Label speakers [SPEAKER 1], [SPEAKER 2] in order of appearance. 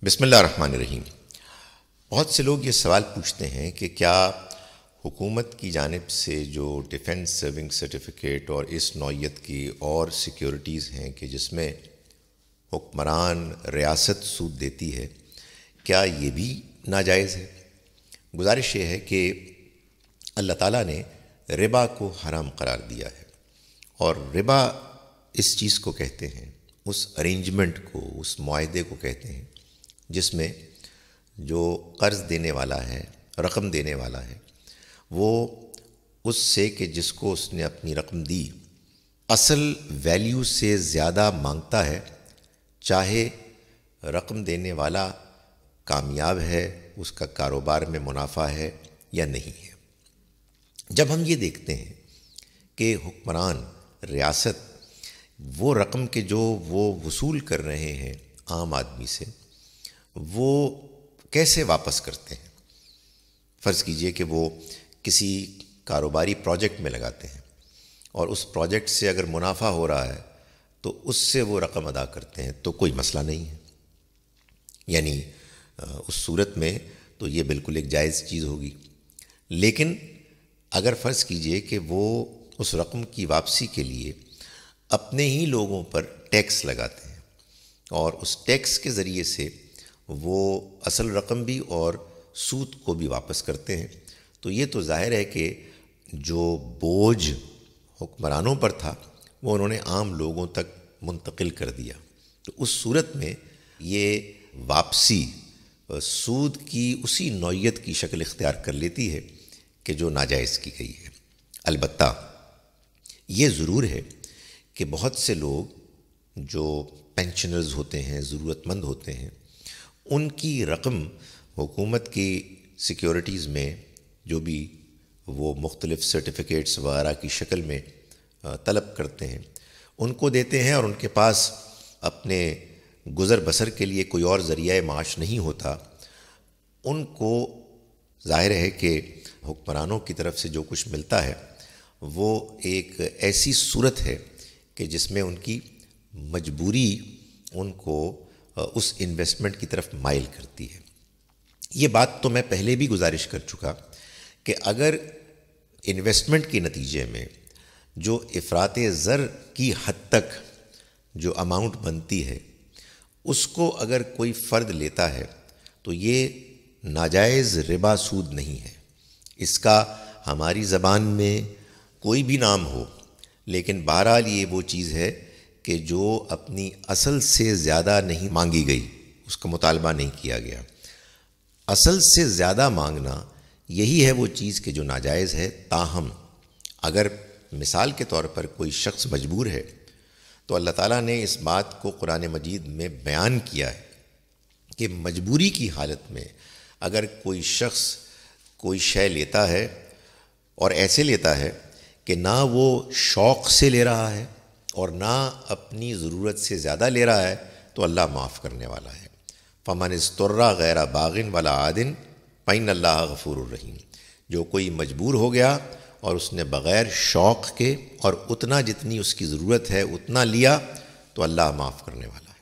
[SPEAKER 1] بسم اللہ الرحمن الرحیم۔ بہت سے لوگ یہ سوال پوچھتے ہیں کہ کیا حکومت کی جانب سے جو ڈیفنس سرونگ سرٹیفکیٹ اور اس نوعیت کی اور سیکیورٹیز ہیں کہ جس میں حکمران ریاست سود دیتی ہے، کیا یہ بھی ناجائز ہے؟ گزارش یہ ہے کہ اللہ تعالیٰ نے ربا کو حرام قرار دیا ہے، اور ربا اس چیز کو کہتے ہیں، اس ارینجمنٹ کو، اس معاہدے کو کہتے ہیں جس میں جو قرض دینے والا ہے، رقم دینے والا ہے، وہ اس سے کہ جس کو اس نے اپنی رقم دی اصل ویلیو سے زیادہ مانگتا ہے، چاہے رقم دینے والا کامیاب ہے، اس کا کاروبار میں منافع ہے یا نہیں ہے۔ جب ہم یہ دیکھتے ہیں کہ حکمران ریاست وہ رقم کے جو وہ وصول کر رہے ہیں عام آدمی سے، وہ کیسے واپس کرتے ہیں؟ فرض کیجئے کہ وہ کسی کاروباری پروجیکٹ میں لگاتے ہیں اور اس پروجیکٹ سے اگر منافع ہو رہا ہے تو اس سے وہ رقم ادا کرتے ہیں تو کوئی مسئلہ نہیں ہے، یعنی اس صورت میں تو یہ بالکل ایک جائز چیز ہوگی۔ لیکن اگر فرض کیجئے کہ وہ اس رقم کی واپسی کے لیے اپنے ہی لوگوں پر ٹیکس لگاتے ہیں اور اس ٹیکس کے ذریعے سے وہ اصل رقم بھی اور سود کو بھی واپس کرتے ہیں، تو یہ تو ظاہر ہے کہ جو بوجھ حکمرانوں پر تھا وہ انہوں نے عام لوگوں تک منتقل کر دیا، تو اس صورت میں یہ واپسی سود کی اسی نوعیت کی شکل اختیار کر لیتی ہے کہ جو ناجائز کی گئی ہے۔ البتہ یہ ضرور ہے کہ بہت سے لوگ جو پینشنرز ہوتے ہیں، ضرورت مند ہوتے ہیں، ان کی رقم حکومت کی سیکیورٹیز میں جو بھی وہ مختلف سرٹیفکیٹس وغیرہ کی شکل میں طلب کرتے ہیں ان کو دیتے ہیں، اور ان کے پاس اپنے گزر بسر کے لیے کوئی اور ذریعہ معاش نہیں ہوتا۔ ان کو ظاہر ہے کہ حکمرانوں کی طرف سے جو کچھ ملتا ہے وہ ایک ایسی صورت ہے کہ جس میں ان کی مجبوری ان کو اس انویسٹمنٹ کی طرف مائل کرتی ہے۔ یہ بات تو میں پہلے بھی گزارش کر چکا کہ اگر انویسٹمنٹ کے نتیجے میں جو افراط زر کی حد تک جو اماؤنٹ بنتی ہے اس کو اگر کوئی فرد لیتا ہے تو یہ ناجائز ربا سود نہیں ہے۔ اس کا ہماری زبان میں کوئی بھی نام ہو، لیکن بہرحال یہ وہ چیز ہے کہ جو اپنی اصل سے زیادہ نہیں مانگی گئی، اس کا مطالبہ نہیں کیا گیا۔ اصل سے زیادہ مانگنا یہی ہے وہ چیز کہ جو ناجائز ہے۔ تاہم اگر مثال کے طور پر کوئی شخص مجبور ہے تو اللہ تعالیٰ نے اس بات کو قرآن مجید میں بیان کیا ہے کہ مجبوری کی حالت میں اگر کوئی شخص کوئی شے لیتا ہے اور ایسے لیتا ہے کہ نہ وہ شوق سے لے رہا ہے اور نہ اپنی ضرورت سے زیادہ لے رہا ہے تو اللہ معاف کرنے والا ہے۔ فَمَنِ اسْتُرَّ غَيْرَ بَاغٍ وَلَا عَادٍ فَإِنَّ اللَّهَ غَفُورٌ رَحِيمٌ۔ جو کوئی مجبور ہو گیا اور اس نے بغیر شوق کے اور اتنا جتنی اس کی ضرورت ہے اتنا لیا تو اللہ معاف کرنے والا ہے۔